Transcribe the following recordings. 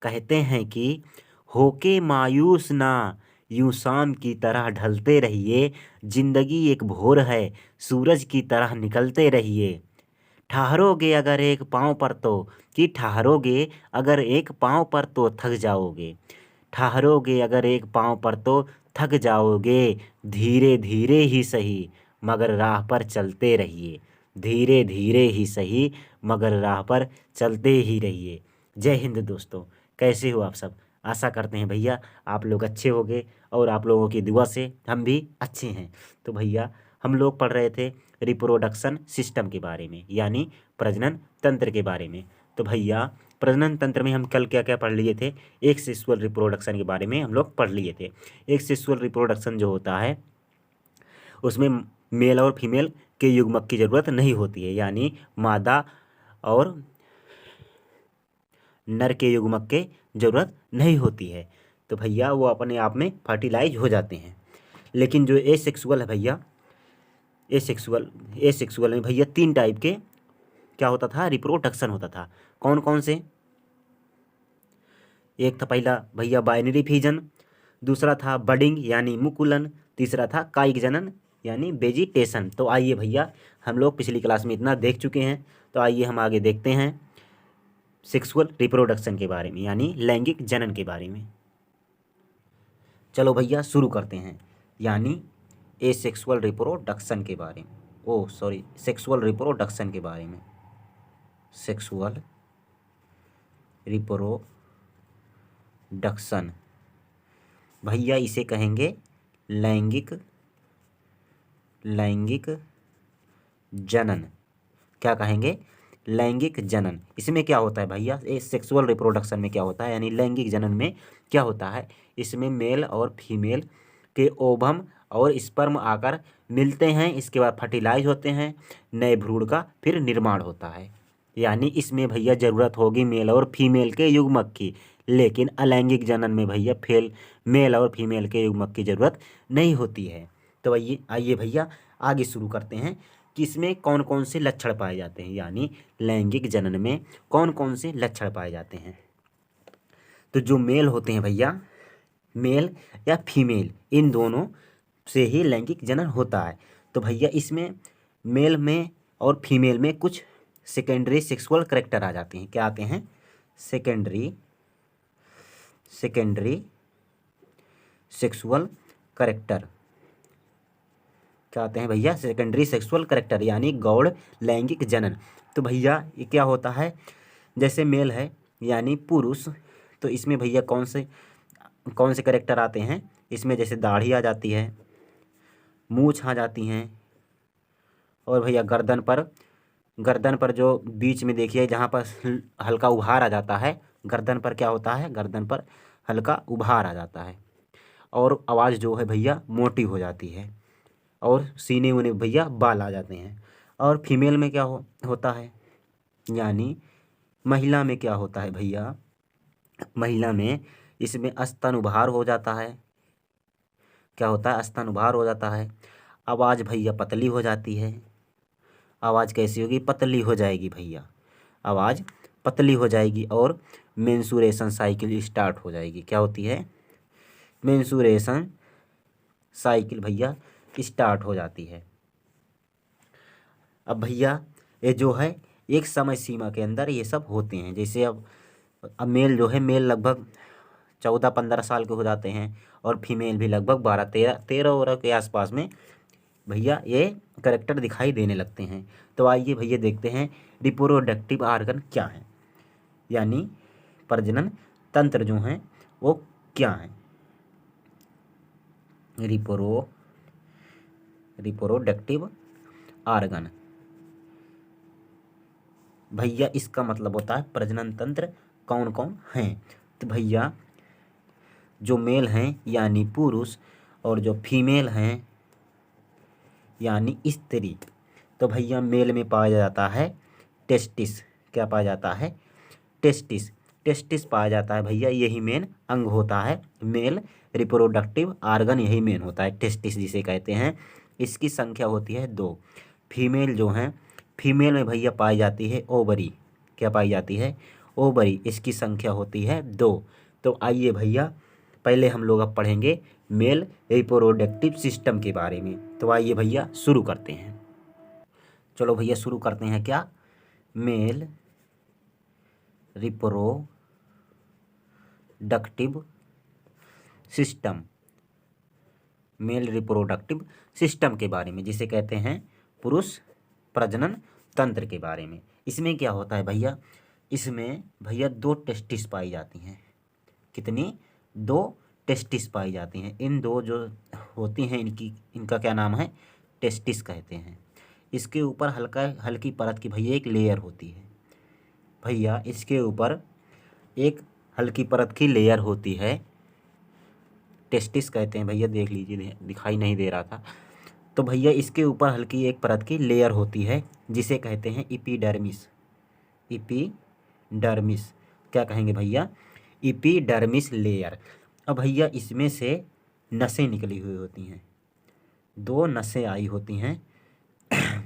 कहते हैं कि होके मायूस ना, यूं शाम की तरह ढलते रहिए। जिंदगी एक भोर है, सूरज की तरह निकलते रहिए। ठहरोगे अगर एक पाँव पर तो, कि ठहरोगे अगर एक पाँव पर तो थक जाओगे। ठहरोगे अगर एक पाँव पर तो थक जाओगे। धीरे धीरे ही सही, मगर राह पर चलते रहिए। धीरे धीरे ही सही, मगर राह पर चलते ही रहिए। जय हिंद दोस्तों। कैसे हो आप सब? आशा करते हैं भैया आप लोग अच्छे होंगे, और आप लोगों की दुआ से हम भी अच्छे हैं। तो भैया हम लोग पढ़ रहे थे रिप्रोडक्शन सिस्टम के बारे में, यानी प्रजनन तंत्र के बारे में। तो भैया प्रजनन तंत्र में हम कल क्या क्या पढ़ लिए थे? एक सेक्सुअल रिप्रोडक्शन के बारे में हम लोग पढ़ लिए थे। एक सेक्सुअल रिप्रोडक्शन जो होता है उसमें मेल और फीमेल के युग्मक की ज़रूरत नहीं होती है, यानी मादा और नर के युग्मक के ज़रूरत नहीं होती है। तो भैया वो अपने आप में फर्टिलाइज हो जाते हैं। लेकिन जो एसेक्सुअल है भैया, एसेक्सुअल में भैया 3 टाइप के क्या होता था? रिप्रोडक्शन होता था। कौन कौन से? एक था पहला भैया बाइनरी फिजन, दूसरा था बडिंग यानी मुकुलन, तीसरा था कायिक जनन यानी वेजिटेशन। तो आइए भैया हम लोग पिछली क्लास में इतना देख चुके हैं, तो आइए हम आगे देखते हैं सेक्सुअल रिप्रोडक्शन के बारे में, यानी लैंगिक जनन के बारे में। चलो भैया शुरू करते हैं, यानी एसेक्सुअल रिप्रोडक्शन के बारे में। सेक्सुअल रिप्रोडक्शन के बारे में। सेक्सुअल रिप्रोडक्शन भैया इसे कहेंगे लैंगिक जनन। क्या कहेंगे? लैंगिक जनन। इसमें क्या होता है भैया? इस सेक्सुअल रिप्रोडक्शन में क्या होता है, यानी लैंगिक जनन में क्या होता है? इसमें मेल और फीमेल के ओवम और स्पर्म आकर मिलते हैं, इसके बाद फर्टिलाइज होते हैं, नए भ्रूण का फिर निर्माण होता है। यानी इसमें भैया ज़रूरत होगी मेल और फीमेल के युग्मक की। लेकिन अलैंगिक जनन में भैया मेल और फीमेल के युग्मक की ज़रूरत नहीं होती है। तो आइए भैया आगे शुरू करते हैं कि इसमें कौन कौन से लक्षण पाए जाते हैं, यानी लैंगिक जनन में कौन कौन से लक्षण पाए जाते हैं। तो जो मेल होते हैं भैया, मेल या फीमेल, इन दोनों से ही लैंगिक जनन होता है। तो भैया इसमें मेल में और फीमेल में कुछ सेकेंडरी सेक्सुअल करैक्टर आ जाते हैं। क्या आते हैं? Secondary sexual character. क्या आते हैं भैया? सेकेंडरी सेक्सुअल करैक्टर, यानी गौड़ लैंगिक जनन। तो भैया ये क्या होता है? जैसे मेल है यानी पुरुष, तो इसमें भैया कौन से करैक्टर आते हैं? इसमें जैसे दाढ़ी आ जाती है, मूंछ आ जाती हैं, और भैया गर्दन पर जो बीच में देखिए जहाँ पर हल्का उभार आ जाता है, गर्दन पर क्या होता है? गर्दन पर हल्का उभार आ जाता है, और आवाज़ जो है भैया मोटी हो जाती है, और सीने उने भैया बाल आ जाते हैं। और फीमेल में क्या होता है, यानी महिला में क्या होता है भैया? महिला में इसमें स्तन उभार हो जाता है। क्या होता है? स्तन उभार हो जाता है। आवाज़ भैया पतली हो जाती है। आवाज़ कैसी होगी? पतली हो जाएगी भैया, आवाज़ पतली हो जाएगी, और मेंसुरेशन साइकिल स्टार्ट हो जाएगी। क्या होती है? मेंसुरेशन साइकिल भैया स्टार्ट हो जाती है। अब भैया ये जो है एक समय सीमा के अंदर ये सब होते हैं। जैसे अब मेल जो है, मेल लगभग 14-15 साल के हो जाते हैं, और फीमेल भी लगभग 12-13 के आसपास में भैया ये करैक्टर दिखाई देने लगते हैं। तो आइए भैया देखते हैं रिप्रोडक्टिव आर्गन क्या है, यानी प्रजनन तंत्र जो हैं वो क्या है। रिप्रोडक्टिव आर्गन भैया इसका मतलब होता है प्रजनन तंत्र कौन कौन हैं। तो भैया जो मेल हैं यानी पुरुष, और जो फीमेल हैं यानी स्त्री। तो भैया मेल में पाया जाता है टेस्टिस। क्या पाया जाता है? टेस्टिस पाया जाता है भैया, यही मेन अंग होता है। मेल रिप्रोडक्टिव आर्गन यही मेन होता है, टेस्टिस जिसे कहते हैं। इसकी संख्या होती है 2। फीमेल जो हैं, फीमेल में भैया पाई जाती है ओवरी। क्या पाई जाती है? ओवरी इसकी संख्या होती है 2। तो आइए भैया पहले हम लोग अब पढ़ेंगे मेल रिप्रोडक्टिव सिस्टम के बारे में। तो आइए भैया शुरू करते हैं। चलो भैया शुरू करते हैं क्या, male reproductive system, male reproductive system के बारे में, जिसे कहते हैं पुरुष प्रजनन तंत्र के बारे में। इसमें क्या होता है भैया, इसमें भैया 2 टेस्टिस पाई जाती हैं। कितनी? 2 टेस्टिस पाई जाती हैं। इन 2 जो होती हैं इनका क्या नाम है, टेस्टिस कहते हैं। इसके ऊपर हल्की परत की भैया एक लेयर होती है। भैया इसके ऊपर एक हल्की परत की लेयर होती है, टेस्टिस कहते हैं भैया, देख लीजिए दिखाई नहीं दे रहा था। तो भैया इसके ऊपर हल्की एक परत की लेयर होती है जिसे कहते हैं इपीडर्मिस। इपीडर्मिस क्या कहेंगे भैया, इपीडर्मिस लेयर। अब भैया इसमें से नसें निकली हुई होती हैं, 2 नसें आई होती हैं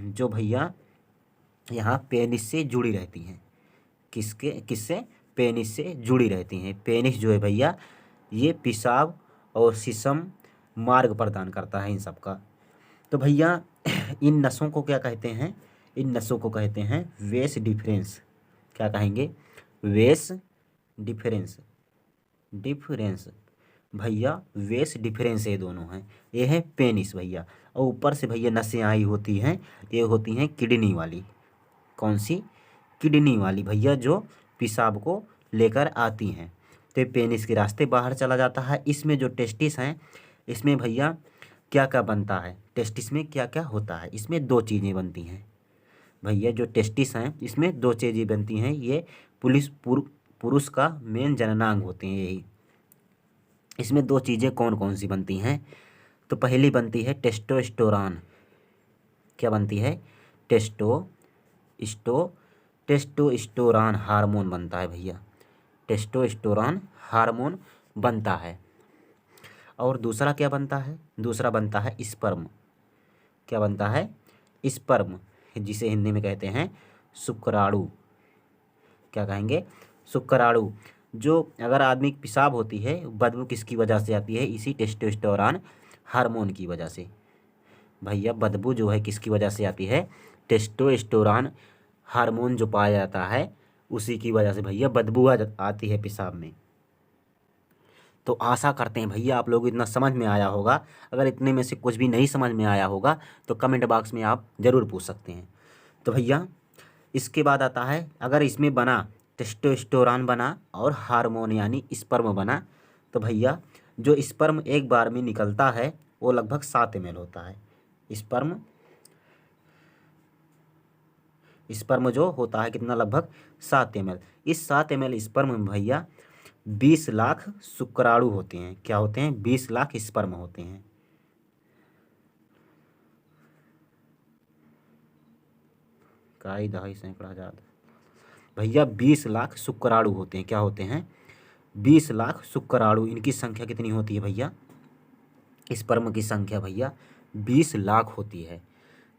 जो भैया यहाँ पेनिस से जुड़ी रहती हैं। किससे? पेनिस से जुड़ी रहती हैं। पेनिस जो है भैया ये पेशाब और शीशम मार्ग प्रदान करता है इन सब का। तो भैया इन नसों को क्या कहते हैं, इन नसों को कहते हैं वेस डिफरेंस। क्या कहेंगे, वेस डिफरेंस। भैया वेस डिफरेंस ये दोनों हैं। ये है पेनिस भैया, और ऊपर से भैया नसें आई होती हैं, ये होती हैं किडनी वाली। कौन सी? किडनी वाली भैया, जो पेशाब को लेकर आती हैं। तो पेनिस के रास्ते बाहर चला जाता है। इसमें जो टेस्टिस हैं, इसमें भैया क्या क्या बनता है, टेस्टिस में क्या क्या होता है, इसमें 2 चीज़ें बनती हैं भैया। जो टेस्टिस हैं इसमें 2 चीज़ें बनती हैं। ये पुरुष का मेन जननांग होते हैं यही। इसमें 2 चीज़ें कौन कौन सी बनती हैं? तो पहली बनती है टेस्टोस्टेरोन। क्या बनती है? टेस्टोस्टेरोन हार्मोन बनता है भैया, टेस्टोस्टेरोन हार्मोन बनता है। और दूसरा क्या बनता है? दूसरा बनता है स्पर्म। क्या बनता है? स्पर्म, जिसे हिंदी में कहते हैं शुक्राणु। क्या कहेंगे? शुक्राणु। जो अगर आदमी की पेशाब होती है, बदबू किसकी वजह से आती है? इसी टेस्टोस्टेरोन हार्मोन की वजह से। भैया बदबू जो है किसकी वजह से आती है? टेस्टोस्टेरोन हार्मोन जो पाया जाता है उसी की वजह से भैया बदबू आती है पेशाब में। तो आशा करते हैं भैया आप लोग इतना समझ में आया होगा। अगर इतने में से कुछ भी नहीं समझ में आया होगा तो कमेंट बॉक्स में आप ज़रूर पूछ सकते हैं। तो भैया इसके बाद आता है, अगर इसमें बना टेस्टोस्टेरोन बना और हार्मोन यानी स्पर्म बना, तो भैया जो स्पर्म एक बार में निकलता है वो लगभग 7 ml होता है। स्पर्म जो होता है कितना? लगभग 7 ml। इस 7 ml स्पर्म में भैया 20 लाख शुक्राणु होते हैं। क्या होते हैं? 20 लाख स्पर्म होते हैं। काई दहाई सैकड़ा ज़्यादा भैया 20 लाख शुक्राणु होते हैं। क्या होते हैं? 20 लाख शुक्राणु। इनकी संख्या कितनी होती है भैया? स्पर्म की संख्या भैया 20 लाख होती है।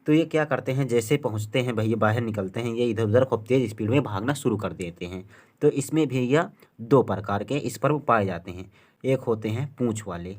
तो ये क्या करते हैं, जैसे पहुंचते हैं भैया बाहर निकलते हैं, ये इधर उधर खूब तेज़ स्पीड में भागना शुरू कर देते हैं। तो इसमें भैया 2 प्रकार के स्पर्म पाए जाते हैं। एक होते हैं पूँछ वाले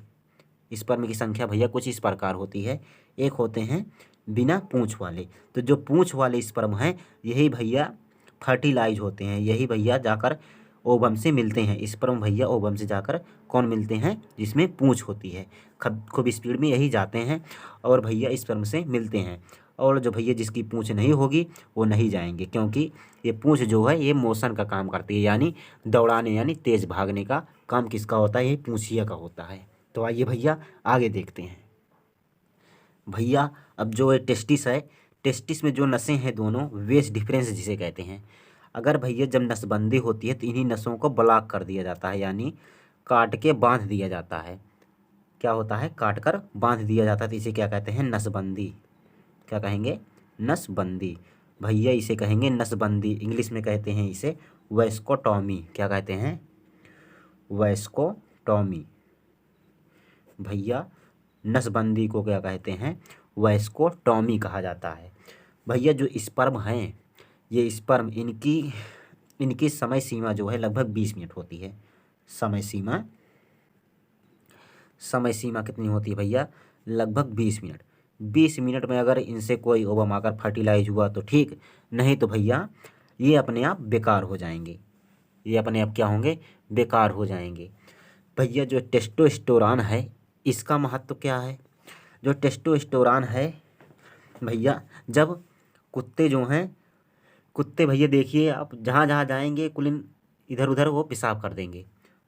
स्पर्म की संख्या भैया कुछ इस प्रकार होती है। एक होते हैं बिना पूँछ वाले। तो जो पूँछ वाले स्पर्म हैं यही भैया फर्टिलाइज होते हैं, यही भैया जाकर ओवम से मिलते हैं। स्पर्म भैया ओवम से जाकर कौन मिलते हैं? जिसमें पूँछ होती है, खूब स्पीड में यही जाते हैं और भैया स्पर्म से मिलते हैं। और जो भैया जिसकी पूँछ नहीं होगी वो नहीं जाएंगे, क्योंकि ये पूँछ जो है ये मोशन का काम करती है, यानी दौड़ाने यानी तेज़ भागने का काम किसका होता है? ये पूँछिया का होता है। तो आइए भैया आगे देखते हैं। भैया अब जो टेस्टिस है, टेस्टिस में जो नसें हैं दोनों, वेस डिफरेंस जिसे कहते हैं। अगर भैया जब नसबंदी होती है तो इन्हीं नसों को ब्लॉक कर दिया जाता है, यानी काट के बांध दिया जाता है। क्या होता है? काट कर बांध दिया जाता है। तो इसे क्या कहते हैं? नसबंदी। क्या कहेंगे? नसबंदी। भैया इसे कहेंगे नसबंदी। इंग्लिश में कहते हैं इसे वैस्कोटॉमी। क्या कहते हैं? वैस्कोटॉमी। भैया नसबंदी को क्या कहते हैं? वैस्कोटॉमी कहा जाता है। भैया जो स्पर्म हैं, ये स्पर्म इनकी समय सीमा जो है लगभग 20 मिनट होती है। समय सीमा कितनी होती है भैया? लगभग 20 मिनट। 20 मिनट में अगर इनसे कोई ओवम आकर फर्टिलाइज हुआ तो ठीक, नहीं तो भैया ये अपने आप बेकार हो जाएंगे। ये अपने आप क्या होंगे? बेकार हो जाएंगे। भैया जो टेस्टोस्टेरोन है इसका महत्व क्या है? जो टेस्टोस्टेरोन है भैया, जब कुत्ते जो हैं, कुत्ते भैया देखिए आप जहाँ जहाँ जाएंगे कुल इधर उधर वो पेशाब कर देंगे।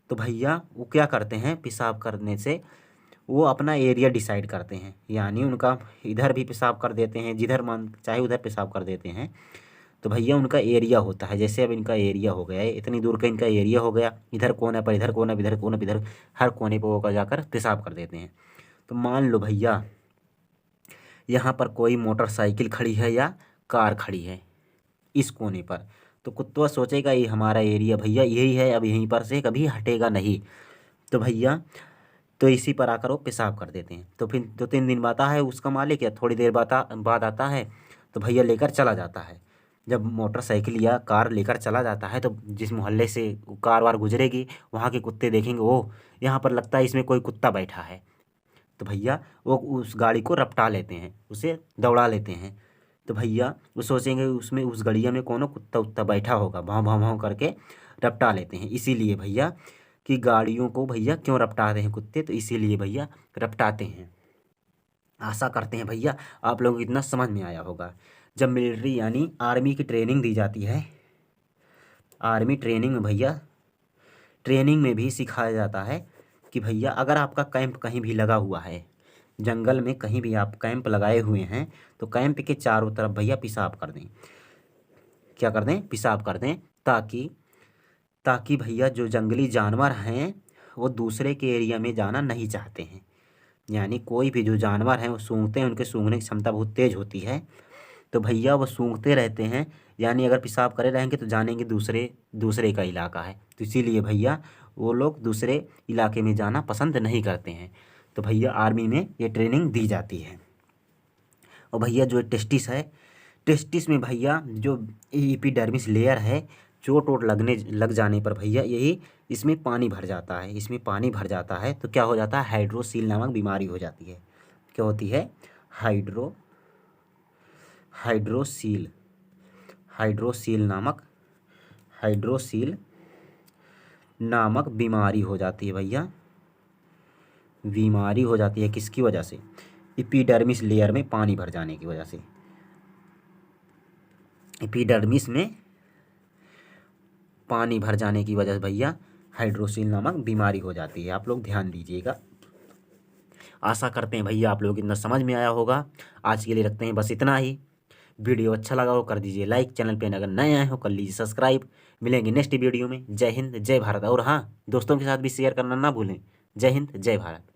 तो भैया वो क्या करते हैं, पेशाब करने से वो अपना एरिया डिसाइड करते हैं, यानी उनका इधर भी पेशाब कर देते हैं, जिधर मन चाहे उधर पेशाब कर देते हैं। तो भैया उनका एरिया होता है, जैसे अब इनका एरिया हो गया है, इतनी दूर का इनका एरिया हो गया, इधर कोने पर इधर कोना, इधर कोना इधर, हर कोने पर वो जाकर पेशाब कर देते हैं। तो मान लो भैया यहाँ पर कोई मोटरसाइकिल खड़ी है या कार खड़ी है इस कोने पर, तो कुत्ता सोचेगा ये हमारा एरिया भैया यही है, अब यहीं पर से कभी हटेगा नहीं। तो भैया तो इसी पर आकर वो पेशाब कर देते हैं। तो फिर 2-3 दिन बाद आता है उसका मालिक, या थोड़ी देर बाद आता है, तो भैया लेकर चला जाता है। जब मोटरसाइकिल या कार लेकर चला जाता है तो जिस मोहल्ले से कार वार गुजरेगी वहाँ के कुत्ते देखेंगे, ओह यहाँ पर लगता है इसमें कोई कुत्ता बैठा है। तो भैया वो उस गाड़ी को रपटा लेते हैं, उसे दौड़ा लेते हैं। तो भैया वो सोचेंगे उसमें उस गड़िया में कौन कुत्ता उत्ता बैठा होगा, भाव भाव भाव करके रपटा लेते हैं। इसीलिए भैया कि गाड़ियों को भैया क्यों रपटाते हैं कुत्ते, तो इसीलिए भैया रपटाते हैं। आशा करते हैं भैया आप लोगों को इतना समझ में आया होगा। जब मिलिट्री यानी आर्मी की ट्रेनिंग दी जाती है, आर्मी ट्रेनिंग में भैया ट्रेनिंग में भी सिखाया जाता है कि भैया अगर आपका कैंप कहीं भी लगा हुआ है, जंगल में कहीं भी आप कैंप लगाए हुए हैं, तो कैंप के चारों तरफ भैया पेशाब कर दें। क्या कर दें? पेशाब कर दें, ताकि भैया जो जंगली जानवर हैं वो दूसरे के एरिया में जाना नहीं चाहते हैं। यानी कोई भी जो जानवर हैं वो सूंघते हैं, उनके सूंघने की क्षमता बहुत तेज़ होती है, तो भैया वो सूंघते रहते हैं, यानी अगर पेशाब करे रहेंगे तो जानेंगे दूसरे का इलाका है। तो इसीलिए भैया वो लोग दूसरे इलाके में जाना पसंद नहीं करते हैं। तो भैया आर्मी में ये ट्रेनिंग दी जाती है। और भैया जो टेस्टिस है, टेस्टिस में भैया जो एपिडर्मिस लेयर है, चोट वोट लग जाने पर भैया यही इसमें पानी भर जाता है। इसमें पानी भर जाता है तो क्या हो जाता है? हाइड्रोसील नामक बीमारी हो जाती है। क्या होती है? हाइड्रोसील नामक बीमारी हो जाती है भैया। बीमारी हो जाती है किसकी वजह से? एपिडर्मिस लेयर में पानी भर जाने की वजह से। एपिडर्मिस में पानी भर जाने की वजह से भैया हाइड्रोसील नामक बीमारी हो जाती है। आप लोग ध्यान दीजिएगा। आशा करते हैं भैया आप लोग इतना समझ में आया होगा। आज के लिए रखते हैं बस इतना ही। वीडियो अच्छा लगा हो कर दीजिए लाइक, चैनल पे अगर नए आए हो कर लीजिए सब्सक्राइब। मिलेंगे नेक्स्ट वीडियो में। जय हिंद जय भारत। और हाँ, दोस्तों के साथ भी शेयर करना ना भूलें। जय हिंद जय भारत।